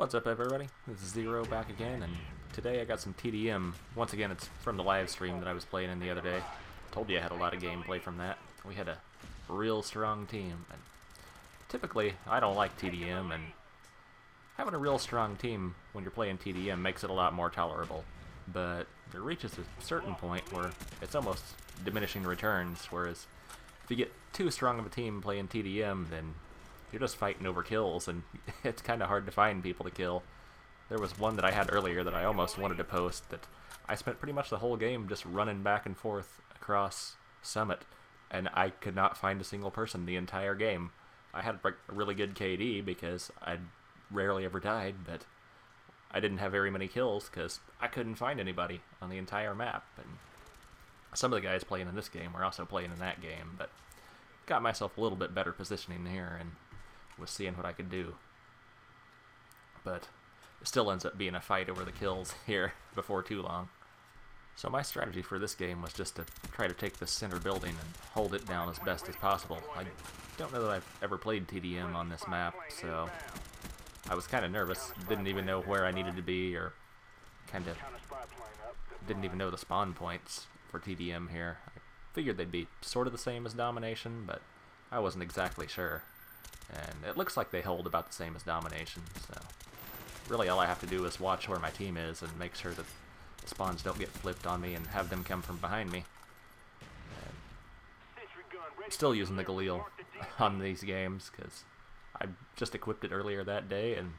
What's up, everybody? This is Zero back again, and today I got some TDM. Once again, it's from the live stream that I was playing in the other day. Told you I had a lot of gameplay from that. We had a real strong team, and typically I don't like TDM, and having a real strong team when you're playing TDM makes it a lot more tolerable. But it reaches a certain point where it's almost diminishing returns, whereas if you get too strong of a team playing TDM, then you're just fighting over kills, and it's kind of hard to find people to kill. There was one that I had earlier that I almost wanted to post that I spent pretty much the whole game just running back and forth across Summit, and I could not find a single person the entire game. I had a really good KD because I rarely ever died, but I didn't have very many kills because I couldn't find anybody on the entire map. And some of the guys playing in this game were also playing in that game, but got myself a little bit better positioning here and was seeing what I could do. But it still ends up being a fight over the kills here before too long. So my strategy for this game was just to try to take the center building and hold it down as best as possible. I don't know that I've ever played TDM on this map, so I was kind of nervous. Didn't even know where I needed to be, or kind of didn't even know the spawn points for TDM here. I figured they'd be sort of the same as Domination, but I wasn't exactly sure. And it looks like they hold about the same as Domination, so really all I have to do is watch where my team is and make sure that the spawns don't get flipped on me and have them come from behind me. And I'm still using the Galil on these games because I just equipped it earlier that day, and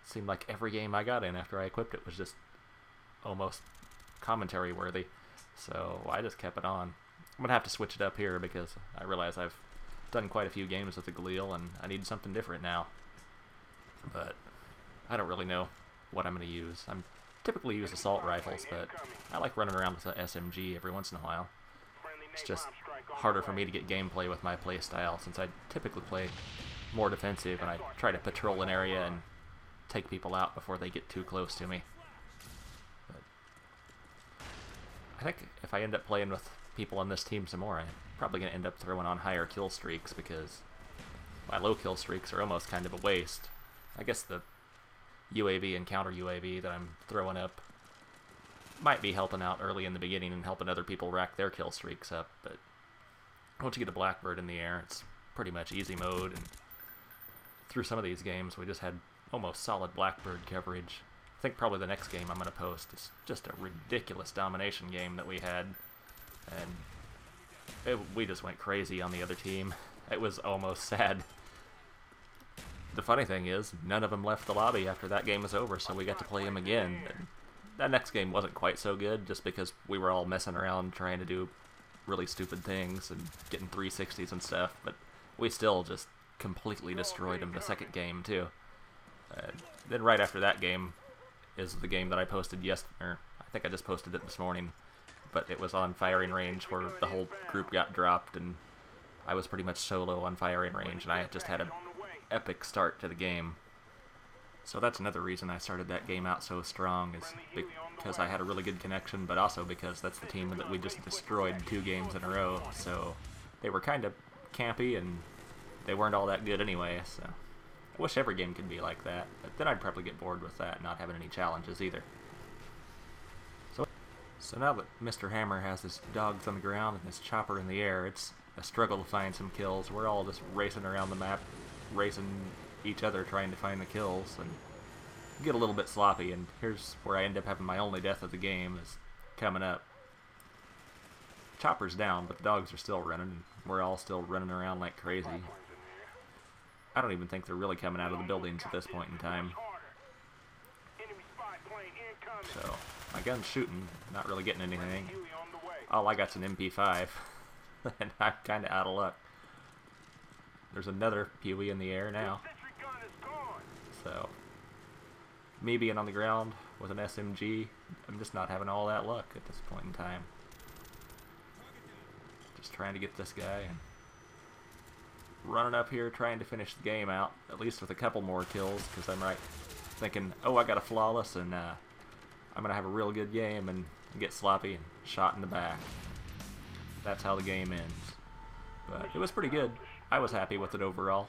it seemed like every game I got in after I equipped it was just almost commentary worthy, so I just kept it on. I'm gonna have to switch it up here because I realize I've done quite a few games with the Galil and I need something different now, but I don't really know what I'm going to use. I'm typically use assault rifles, but I like running around with an SMG every once in a while. It's just harder for me to get gameplay with my playstyle since I typically play more defensive and I try to patrol an area and take people out before they get too close to me. But I think if I end up playing with people on this team some more, I'm probably going to end up throwing on higher kill streaks because my low kill streaks are almost kind of a waste. I guess the UAV and counter UAV that I'm throwing up might be helping out early in the beginning and helping other people rack their kill streaks up, but once you get a Blackbird in the air, it's pretty much easy mode, and through some of these games we just had almost solid Blackbird coverage. I think probably the next game I'm going to post is just a ridiculous Domination game that we had, and we just went crazy on the other team. It was almost sad. The funny thing is, none of them left the lobby after that game was over, so we got to play them again. And that next game wasn't quite so good, just because we were all messing around trying to do really stupid things and getting 360s and stuff, but we still just completely destroyed them the second game, too. Then right after that game is the game that I posted yesterday, I think I just posted it this morning, but it was on firing range where the whole group got dropped and I was pretty much solo on firing range, and I just had an epic start to the game. So that's another reason I started that game out so strong, is because I had a really good connection, but also because that's the team that we just destroyed 2 games in a row, so they were kind of campy and they weren't all that good anyway, so I wish every game could be like that, but then I'd probably get bored with that, not having any challenges either. So now that Mr. Hammer has his dogs on the ground and his chopper in the air, it's a struggle to find some kills. We're all just racing around the map, racing each other trying to find the kills, and get a little bit sloppy, and here's where I end up having my only death of the game is coming up. Chopper's down, but the dogs are still running, and we're all still running around like crazy. I don't even think they're really coming out of the buildings at this point in time. So my gun's shooting, not really getting anything. All I got's an MP5, and I'm kinda out of luck. There's another Pee-wee in the air now. So, me being on the ground with an SMG, I'm just not having all that luck at this point in time. Just trying to get this guy and running up here trying to finish the game out, at least with a couple more kills, because I'm right thinking, oh, I got a flawless and I'm going to have a real good game, and get sloppy and shot in the back. That's how the game ends. But it was pretty good. I was happy with it overall.